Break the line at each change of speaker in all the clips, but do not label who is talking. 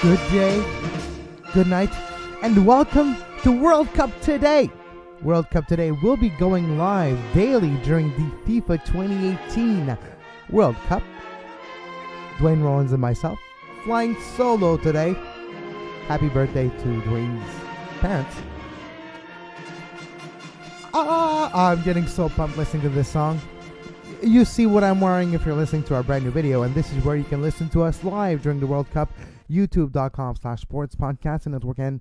Good day, good night, and welcome to World Cup Today. World Cup Today will be going live daily during the FIFA 2018 World Cup. Duane, Rollins, and myself flying solo today. Happy birthday to Duane's parents. I'm getting so pumped listening to this song. You see what I'm wearing if you're listening to our brand new video, and this is where you can listen to us live during the World Cup. YouTube.com/sportspodcast network and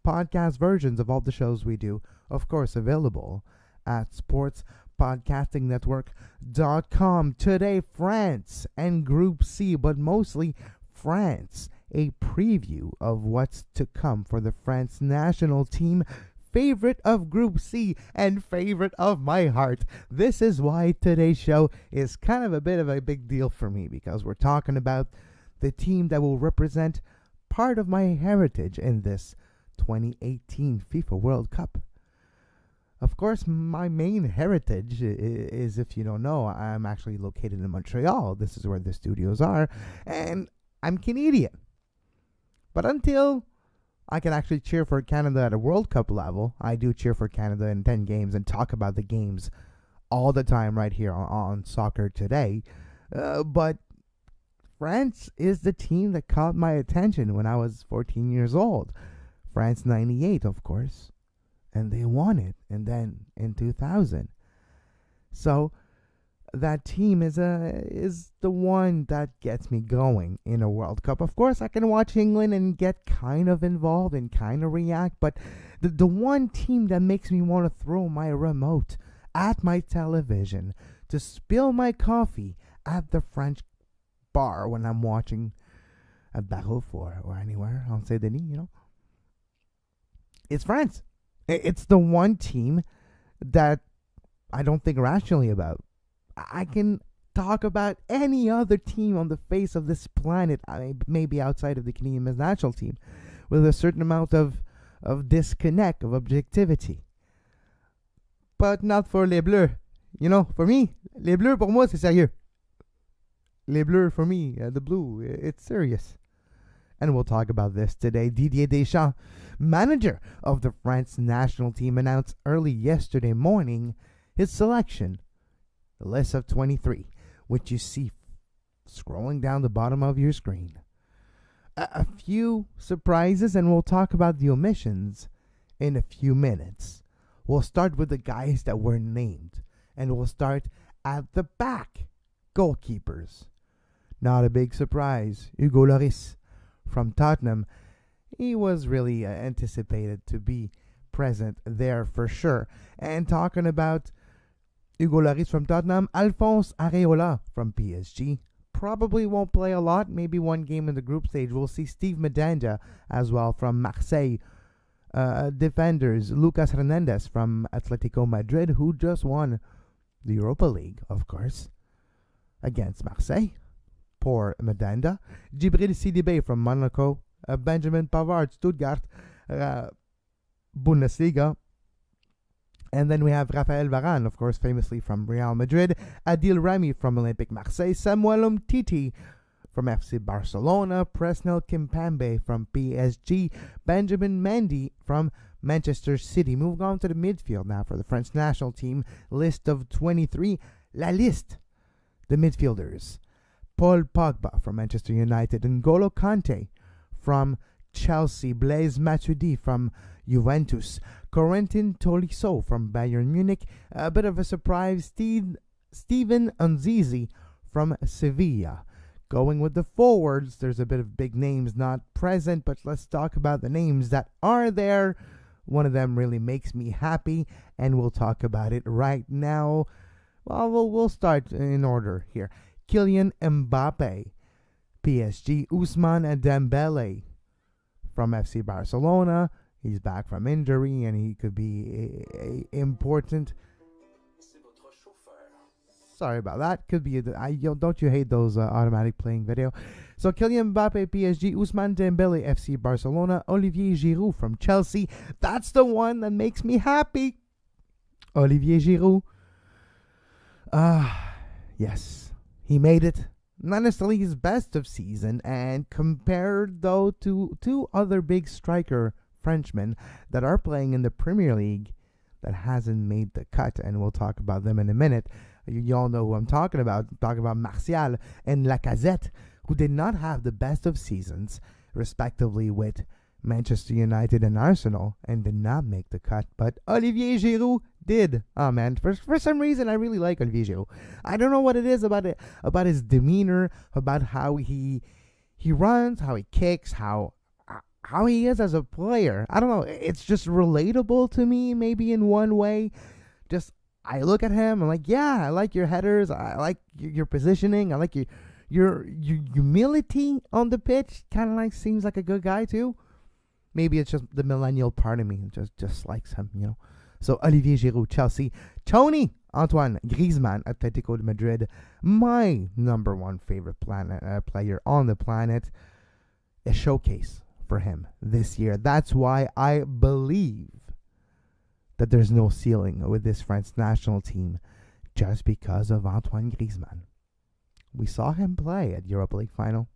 podcast versions of all the shows we do, of course, available at sportspodcastingnetwork.com. Today, France and Group C, but mostly France. A preview of what's to come for the France national team, favorite of Group C and favorite of my heart. This is why today's show is kind of a bit of a big deal for me, because we're talking about the team that will represent part of my heritage in this 2018 FIFA World Cup. Of course, my main heritage is, if you don't know, I'm actually located in Montreal. This is where the studios are, and I'm Canadian. But until I can actually cheer for Canada at a World Cup level, I do cheer for Canada in 10 games and talk about the games all the time right here on Soccer Today. But France is the team that caught my attention when I was 14 years old. France 98, of course. And they won it. And then in 2000. So that team is the one that gets me going in a World Cup. Of course, I can watch England and get kind of involved and kind of react. But the one team that makes me want to throw my remote at my television to spill my coffee at the French bar when I'm watching at Barreau or anywhere on Saint Denis, it's France. It's the one team that I don't think rationally about. I can talk about any other team on the face of this planet, maybe outside of the Canadian men's national team, with a certain amount of disconnect, of objectivity. But not for Les Bleus. For me, Les Bleus, pour moi, c'est sérieux. Les Bleus, for me, the blue, it's serious. And we'll talk about this today. Didier Deschamps, manager of the France national team, announced early yesterday morning his selection, the list of 23, which you see scrolling down the bottom of your screen. A few surprises, and we'll talk about the omissions in a few minutes. We'll start with the guys that were named, and we'll start at the back. Goalkeepers. Not a big surprise. Hugo Lloris from Tottenham. He was really anticipated to be present there for sure. And talking about Hugo Lloris from Tottenham, Alphonse Areola from PSG. Probably won't play a lot, maybe one game in the group stage. We'll see Steve Medenda as well from Marseille. Defenders, Lucas Hernandez from Atletico Madrid, who just won the Europa League, of course, against Marseille. Poor Medenda. Djibril Sidibé from Monaco. Benjamin Pavard, Stuttgart, Bundesliga. And then we have Raphael Varane, of course, famously from Real Madrid. Adil Rami from Olympique Marseille. Samuel Umtiti from FC Barcelona. Presnel Kimpembe from PSG. Benjamin Mendy from Manchester City. Moving on to the midfield now for the French national team. List of 23. La liste. The midfielders. Paul Pogba from Manchester United. N'Golo Kante from Chelsea. Blaise Matuidi from Juventus. Corentin Tolisso from Bayern Munich. A bit of a surprise. Steven Nzizi from Sevilla. Going with the forwards, there's a bit of big names not present, but let's talk about the names that are there. One of them really makes me happy, and we'll talk about it right now. Well, we'll start in order here. Kylian Mbappe, PSG. Ousmane Dembele from FC Barcelona. He's back from injury, and he could be important. Sorry about that. Could be. Don't you hate those automatic playing video? So Kylian Mbappe, PSG. Ousmane Dembele, FC Barcelona. Olivier Giroud from Chelsea. That's the one that makes me happy. Olivier Giroud. Yes. He made it. Not necessarily his best of season, and compared though to two other big striker Frenchmen that are playing in the Premier League that hasn't made the cut, and we'll talk about them in a minute. You all know who I'm talking about. I'm talking about Martial and Lacazette, who did not have the best of seasons, respectively, with Manchester United and Arsenal, and did not make the cut. But Olivier Giroud did. Oh man, for some reason I really like Olivier Giroud. I don't know what it is about his demeanor, about how he runs, how he kicks, how he is as a player. I don't know. It's just relatable to me, maybe in one way. Just I look at him, I'm like, yeah, I like your headers, I like your positioning, I like your humility on the pitch. Kind of like seems like a good guy too. Maybe it's just the millennial part of me just likes him, you know. So Olivier Giroud, Chelsea. Tony Antoine Griezmann, Atletico de Madrid. My number one favorite player on the planet. A showcase for him this year. That's why I believe that there's no ceiling with this French national team, just because of Antoine Griezmann. We saw him play at Europa League final.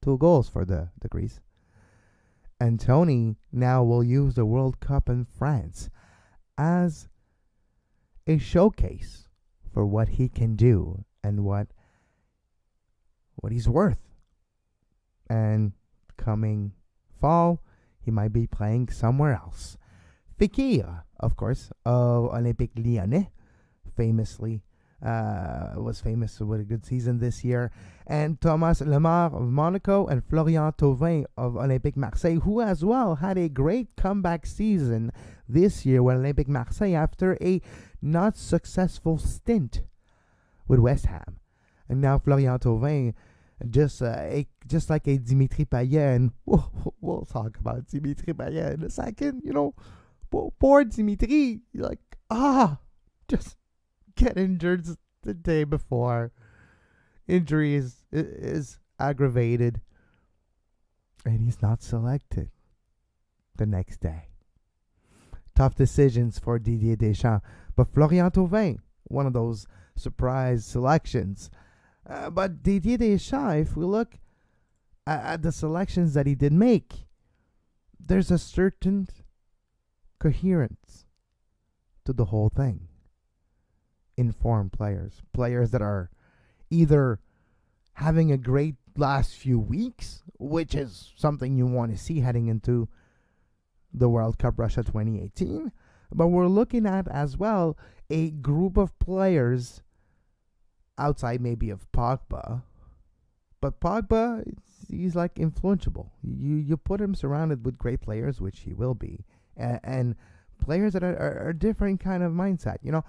2 goals for the Greece. And Tony now will use the World Cup in France as a showcase for what he can do and what he's worth. And coming fall, he might be playing somewhere else. Fekir, of course, of Olympique Lyonnais, famously was famous with a good season this year, and Thomas Lemar of Monaco, and Florian Thauvin of Olympique Marseille, who as well had a great comeback season this year with Olympique Marseille after a not successful stint with West Ham. And now Florian Thauvin, just like a Dimitri Payet, and we'll talk about Dimitri Payet in a second, you know. Poor Dimitri, like, just get injured the day before. Injury is aggravated, and he's not selected the next day. Tough decisions for Didier Deschamps, but Florian Thauvin, one of those surprise selections. But Didier Deschamps, if we look at the selections that he did make, there's a certain coherence to the whole thing. Informed players that are either having a great last few weeks, which is something you want to see heading into the World Cup Russia 2018, but we're looking at as well a group of players outside maybe of Pogba, but Pogba, he's like influenceable. You put him surrounded with great players, which he will be, and players that are different kind of mindset. You know,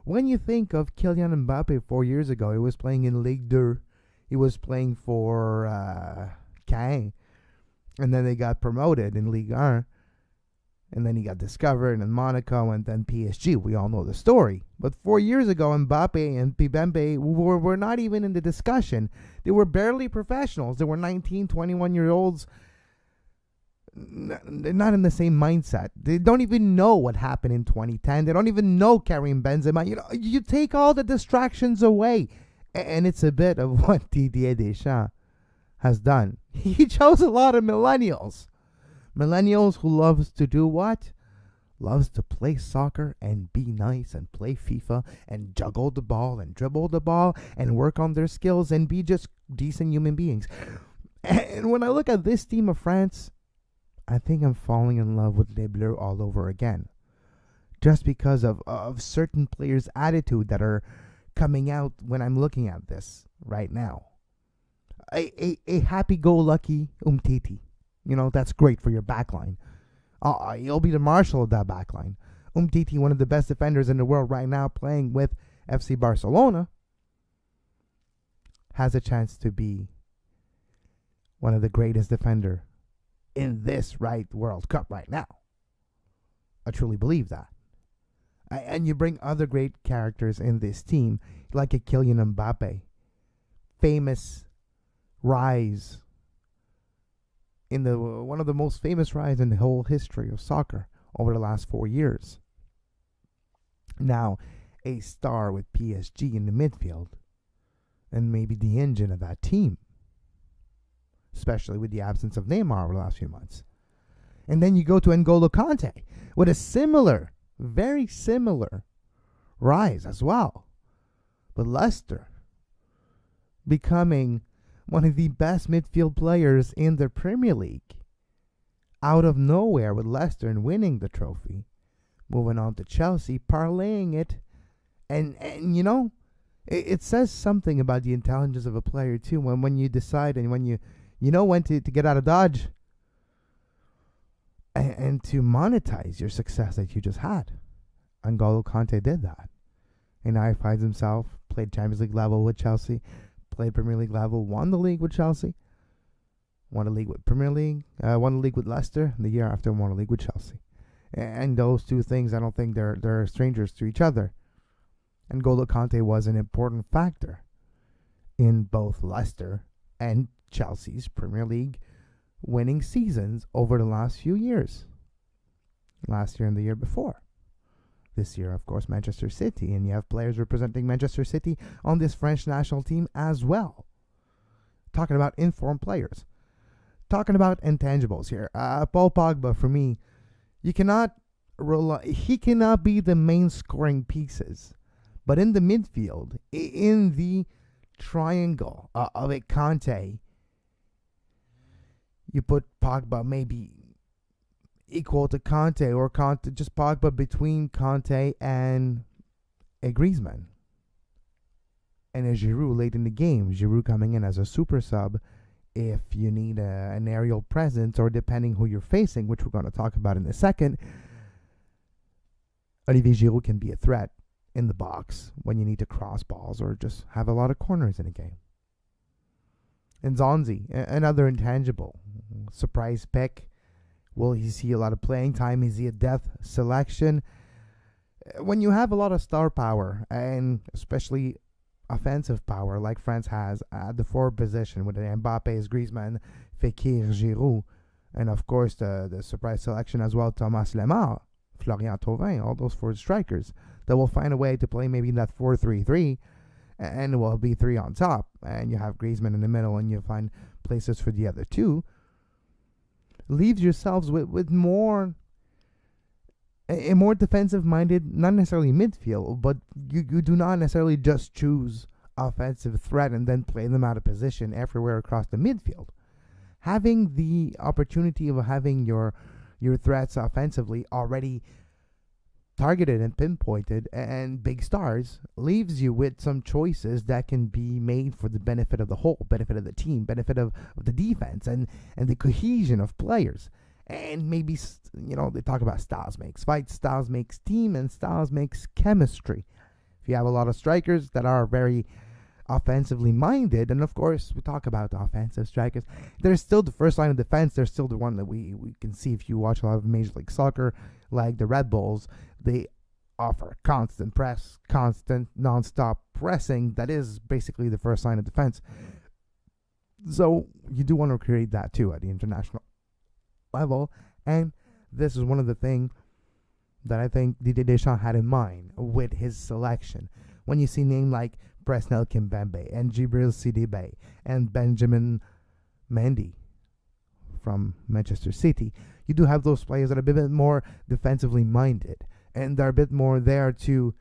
when you think of Kylian Mbappe 4 years ago, he was playing in Ligue 2. He was playing for Caen. And then they got promoted in Ligue 1. And then he got discovered in Monaco and then PSG. We all know the story. But 4 years ago, Mbappe and Pibembe were not even in the discussion. They were barely professionals. They were 19, 21-year-olds. They're not in the same mindset. They don't even know what happened in 2010. They don't even know Karim Benzema. You know, you take all the distractions away, and it's a bit of what Didier Deschamps has done. He chose a lot of millennials who loves to do what? Loves to play soccer and be nice and play FIFA and juggle the ball and dribble the ball and work on their skills and be just decent human beings. And when I look at this team of France, I think I'm falling in love with Les Bleus all over again. Just because of certain players' attitude that are coming out when I'm looking at this right now. A happy-go-lucky Umtiti. You know, that's great for your backline. He'll be the marshal of that backline. Umtiti, one of the best defenders in the world right now, playing with FC Barcelona, has a chance to be one of the greatest defenders in this World Cup right now. I truly believe that. And you bring other great characters in this team, like a Kylian Mbappe, famous rise in one of the most famous rise in the whole history of soccer over the last 4 years. Now, a star with PSG in the midfield, and maybe the engine of that team, especially with the absence of Neymar over the last few months. And then you go to N'Golo Kante with a similar, very similar rise as well. But Leicester becoming one of the best midfield players in the Premier League out of nowhere with Leicester and winning the trophy. Moving on to Chelsea, parlaying it. And you know, it says something about the intelligence of a player too when you decide and when you know when to get out of Dodge and to monetize your success that you just had. N'Golo Kante did that. And now he finds himself, played Champions League level with Chelsea, played Premier League level, won the league with Chelsea, won a league with Premier League, won a league with Leicester, and the year after won a league with Chelsea. And those two things, I don't think they're strangers to each other. And N'Golo Kante was an important factor in both Leicester and Chelsea's Premier League winning seasons over the last few years. Last year and the year before. This year, of course, Manchester City. And you have players representing Manchester City on this French national team as well. Talking about informed players. Talking about intangibles here. Paul Pogba, for me, he cannot be the main scoring pieces. But in the midfield, in the triangle of a Kante, you put Pogba maybe equal to Kante, or Kante, just Pogba between Kante and a Griezmann. And a Giroud late in the game. Giroud coming in as a super sub if you need an aerial presence, or depending who you're facing, which we're going to talk about in a second. Olivier Giroud can be a threat in the box when you need to cross balls or just have a lot of corners in a game. And Zonzi, another intangible. Surprise pick. Will he see a lot of playing time? Is he a death selection? When you have a lot of star power, and especially offensive power like France has at the forward position with Mbappe, Griezmann, Fekir, Giroud, and of course the surprise selection as well, Thomas Lemar, Florian Thauvin, all those four strikers that will find a way to play maybe that 4-3-3, and it will be three on top, and you have Griezmann in the middle, and you find places for the other two. Leaves yourselves with more a more defensive-minded, not necessarily midfield, but you do not necessarily just choose offensive threat and then play them out of position everywhere across the midfield. Having the opportunity of having your threats offensively already targeted and pinpointed and big stars leaves you with some choices that can be made for the benefit of the whole, benefit of the team, benefit of the defense and the cohesion of players. And maybe, they talk about styles makes fight, styles makes team, and styles makes chemistry. If you have a lot of strikers that are very offensively minded, and of course we talk about the offensive strikers, they're still the first line of defense. They're still the one that we can see if you watch a lot of Major League Soccer, like the Red Bulls. They offer constant press, constant non-stop pressing. That is basically the first line of defense. So you do want to create that too at the international level, and this is one of the things that I think Didier Deschamps had in mind with his selection. When you see names like Presnel Kimpembe and Djibril Sidibé and Benjamin Mendy from Manchester City, you do have those players that are a bit more defensively minded, and they're a bit more there to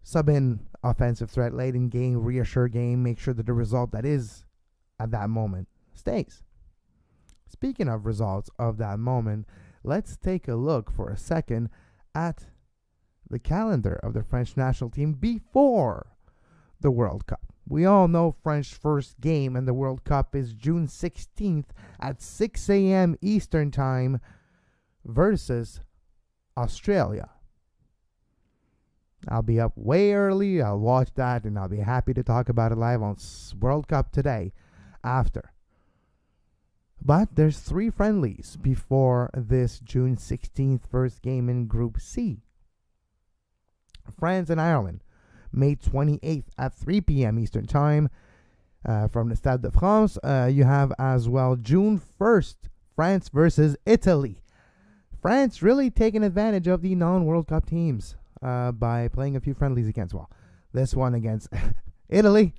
sub in offensive threat late in game, reassure game, make sure that the result that is at that moment stays. Speaking of results of that moment, let's take a look for a second at the calendar of the French national team before the World Cup. We all know French first game in the World Cup is June 16th at 6 a.m. Eastern Time versus Australia. I'll be up way early. I'll watch that, and I'll be happy to talk about it live on World Cup Today after. But there's 3 friendlies before this June 16th first game in Group C. France and Ireland, May 28th at 3 p.m. Eastern Time from the Stade de France. You have as well June 1st, France versus Italy. France really taking advantage of the non-World Cup teams by playing a few friendlies against, this one against Italy,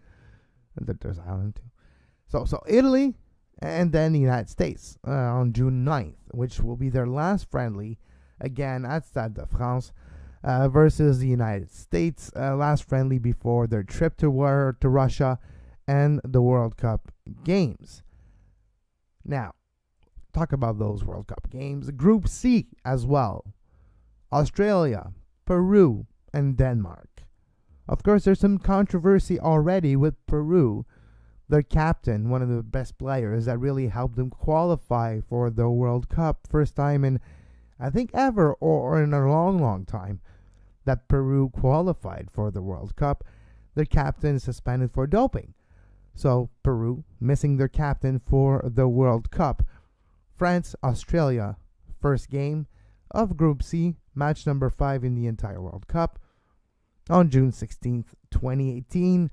and there's Ireland too. So Italy, and then the United States on June 9th, which will be their last friendly, again at Stade de France, versus the United States, last friendly before their trip to Russia and the World Cup games. Now, talk about those World Cup games. Group C as well. Australia, Peru, and Denmark. Of course, there's some controversy already with Peru. Their captain, one of the best players that really helped them qualify for the World Cup. First time in, I think, ever or in a long, long time that Peru qualified for the World Cup. Their captain is suspended for doping. So Peru missing their captain for the World Cup. France, Australia, first game of Group C, match number 5 in the entire World Cup, on June 16th, 2018,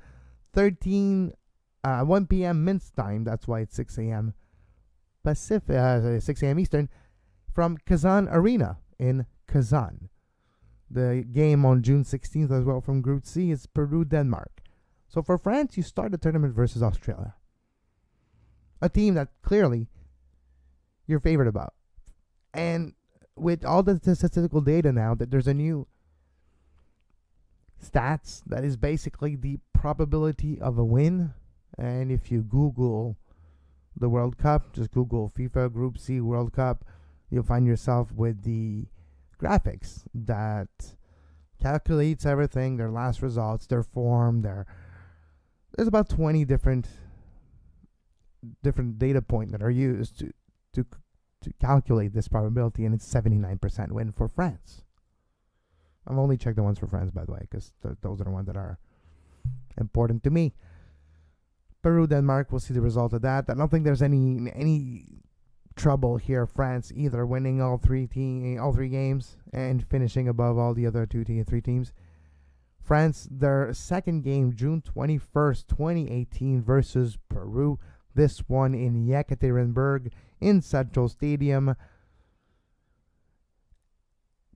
1 p.m. Minsk time, that's why it's 6 a.m. Pacific, 6 a.m. Eastern, from Kazan Arena in Kazan. The game on June 16th as well from Group C is Peru-Denmark. So for France, you start the tournament versus Australia, a team that clearly you're favored about. And with all the statistical data now, that there's a new stats that is basically the probability of a win. And if you Google the World Cup, just Google FIFA Group C World Cup, you'll find yourself with the graphics that calculates everything, their last results, their form, there's about 20 different data points that are used to calculate this probability, and it's 79% win for France. I've only checked the ones for France, by the way, because those are the ones that are important to me. Peru, Denmark, we'll see the result of that. I don't think there's any trouble here. France either winning all three games and finishing above all the other 3 teams. France, their second game, June 21st, 2018, versus Peru. This one in Yekaterinburg in Central Stadium.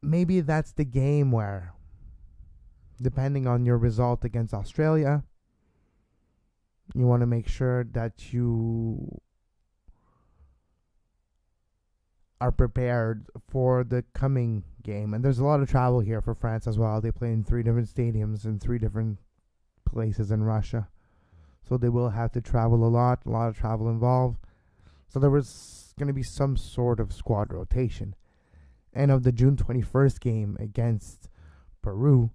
Maybe that's the game where, depending on your result against Australia, you want to make sure that you are prepared for the coming game. And there's a lot of travel here for France as well. They play in 3 different stadiums in 3 different places in Russia. So they will have to travel a lot of travel involved. So there was going to be some sort of squad rotation. And of the June 21st game against Peru,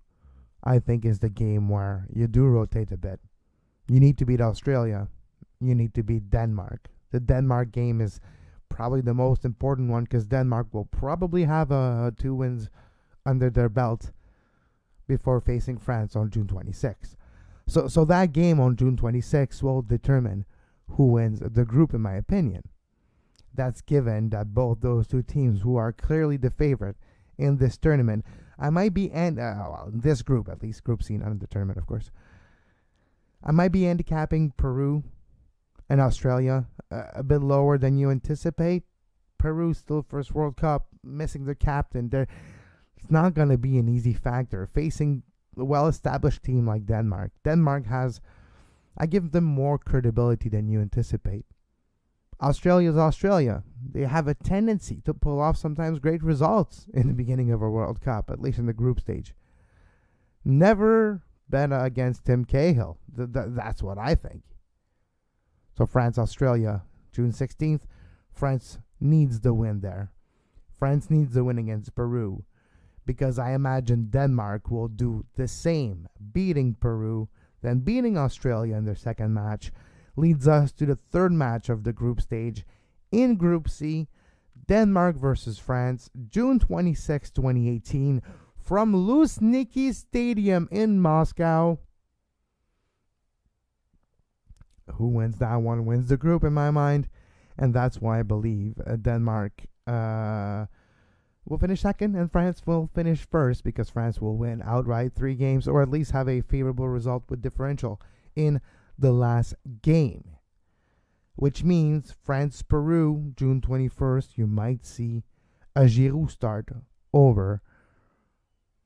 I think is the game where you do rotate a bit. You need to beat Australia. You need to beat Denmark. The Denmark game is probably the most important one because Denmark will probably have 2 wins under their belt before facing France on June 26th. So that game on June 26th will determine who wins the group, in my opinion. That's given that both those 2 teams, who are clearly the favorite in this tournament, I might be this group, at least Group C, not in the tournament, of course. I might be handicapping Peru and Australia a bit lower than you anticipate. Peru still first World Cup, missing their captain. It's not going to be an easy factor facing a well-established team like Denmark. Denmark has, I give them more credibility than you anticipate. Australia's Australia. They have a tendency to pull off sometimes great results in the beginning of a World Cup, at least in the group stage. Never bet against Tim Cahill. That's what I think. So France, Australia, June 16th. France needs the win there. France needs the win against Peru, because I imagine Denmark will do the same, beating Peru, then beating Australia in their second match. Leads us to the third match of the group stage in Group C, Denmark versus France, June 26, 2018, from Luzhniki Stadium in Moscow. Who wins that one wins the group, in my mind, and that's why I believe Denmark will finish second and France will finish first, because France will win outright 3 games, or at least have a favorable result with differential in the last game, which means France-Peru, June 21st, you might see a Giroud start over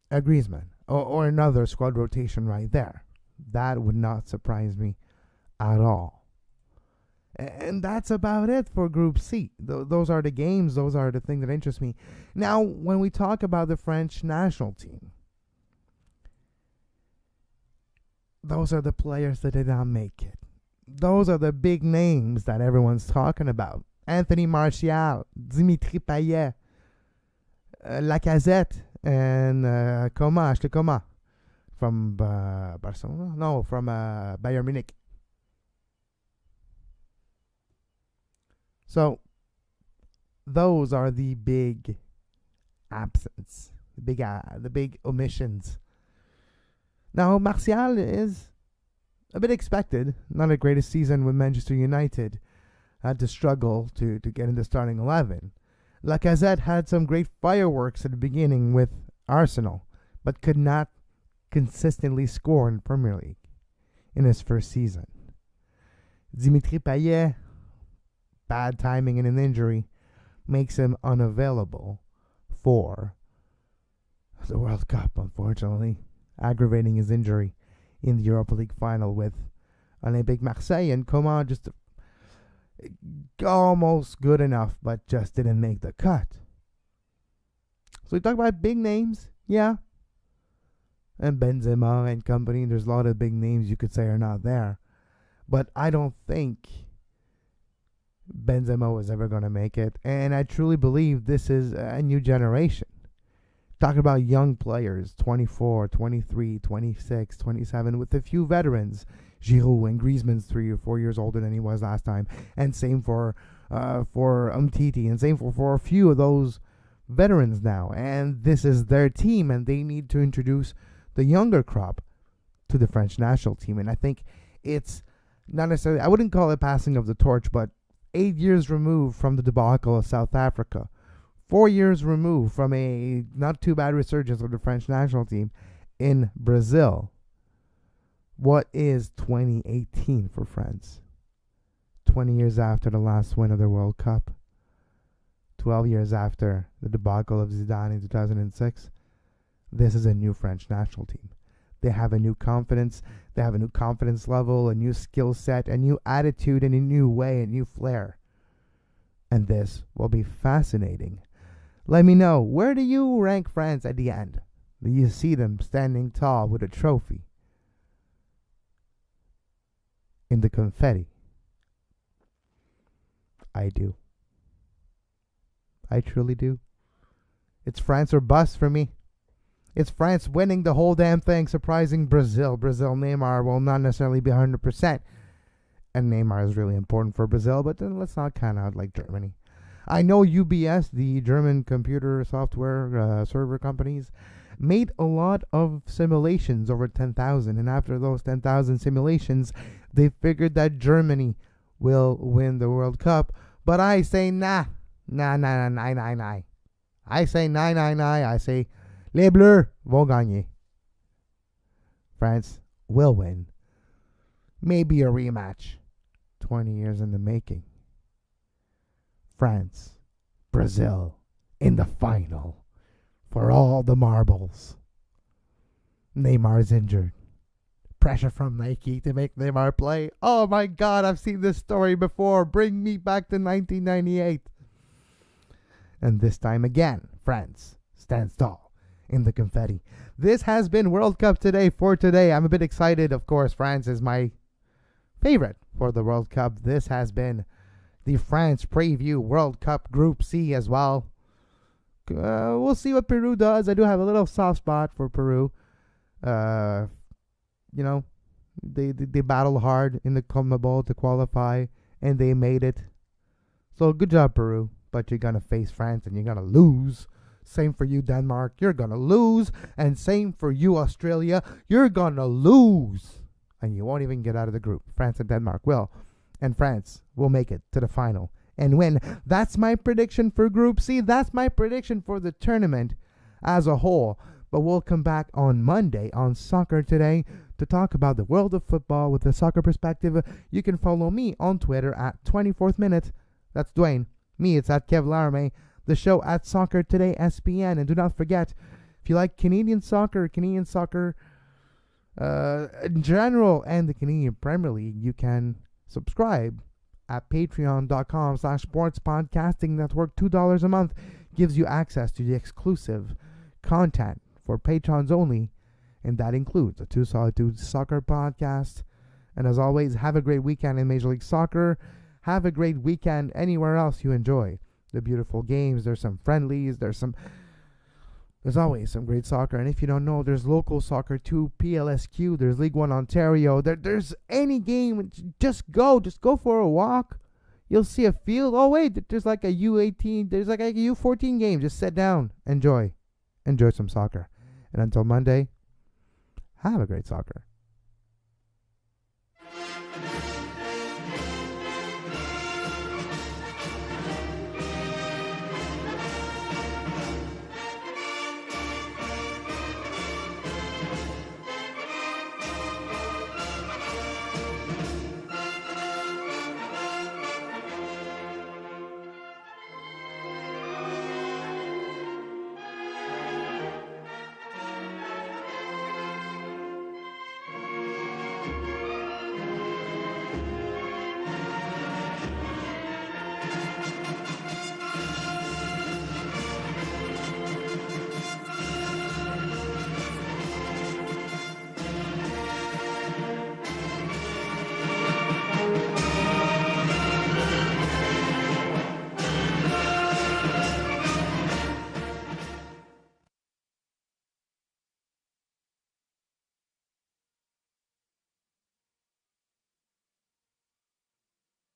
a Griezmann, or another squad rotation right there. That would not surprise me at all. And that's about it for Group C. Those are the games. Those are the things that interest me. Now, when we talk about the French national team, those are the players that did not make it. Those are the big names that everyone's talking about. Anthony Martial, Dimitri Payet, Lacazette, and Coman from Barcelona? No, from Bayern Munich. So, those are the big absence, the big omissions. Now, Martial is a bit expected. Not the greatest season with Manchester United. Had to struggle to get in the starting 11. Lacazette had some great fireworks at the beginning with Arsenal, but could not consistently score in the Premier League in his first season. Dimitri Payet, bad timing and an injury, makes him unavailable for the World Cup, unfortunately, aggravating his injury in the Europa League final with Olympique Marseille, and Coman just almost good enough, but just didn't make the cut. So we talk about big names, yeah, and Benzema and company. There's a lot of big names you could say are not there, but I don't think Benzema was ever going to make it, and I truly believe this is a new generation. Talking about young players, 24, 23, 26, 27, with a few veterans. Giroud and Griezmann's 3 or 4 years older than he was last time, and same for Umtiti, and same for a few of those veterans now. And this is their team, and they need to introduce the younger crop to the French national team. And I think it's not necessarily, I wouldn't call it passing of the torch, but 8 years removed from the debacle of South Africa, 4 years removed from a not too bad resurgence of the French national team in Brazil. What is 2018 for France? 20 years after the last win of the World Cup. 12 years after the debacle of Zidane in 2006. This is a new French national team. They have a new confidence. They have a new confidence level, a new skill set, a new attitude, and a new way, a new flair. And this will be fascinating. Let me know, where do you rank France at the end? Do you see them standing tall with a trophy in the confetti? I do. I truly do. It's France or bust for me. It's France winning the whole damn thing, surprising Brazil. Neymar will not necessarily be 100%. And Neymar is really important for Brazil, but then let's not count out like Germany. I know UBS, the German computer software server companies, made a lot of simulations, over 10,000. And after those 10,000 simulations, they figured that Germany will win the World Cup. But I say nah. Nah. I say nah. I say les Bleus vont gagner. France will win. Maybe a rematch. 20 years in the making. France, Brazil, in the final for all the marbles. Neymar's injured. Pressure from Nike to make Neymar play. Oh my God, I've seen this story before. Bring me back to 1998. And this time again, France stands tall in the confetti. This has been World Cup Today for today. I'm a bit excited. Of course, France is my favorite for the World Cup. This has been the France Preview World Cup Group C as well. We'll see what Peru does. I do have a little soft spot for Peru. They battle hard in the CONMEBOL to qualify, and they made it. So good job, Peru. But you're going to face France, and you're going to lose. Same for you, Denmark. You're going to lose. And same for you, Australia. You're going to lose. And you won't even get out of the group. France and Denmark will. And France will make it to the final and win. That's my prediction for Group C. That's my prediction for the tournament as a whole. But we'll come back on Monday on Soccer Today to talk about the world of football with a soccer perspective. You can follow me on Twitter at 24th Minute. That's Duane. Me, it's at Kev Laramee. The show at Soccer Today SPN. And do not forget, if you like Canadian soccer in general and the Canadian Premier League, you can subscribe at patreon.com/sports podcasting network. $2 a month gives you access to the exclusive content for patrons only, and that includes a Two Solid Dudes Soccer podcast. And as always, have a great weekend in Major League Soccer. Have a great weekend anywhere else you enjoy the beautiful games. There's some friendlies. There's always some great soccer. And if you don't know, there's local soccer too. PLSQ. There's League One Ontario. There's any game. Just go for a walk. You'll see a field. Oh wait, there's like a U18. There's like a U14 game. Just sit down. Enjoy some soccer. And until Monday, have a great soccer.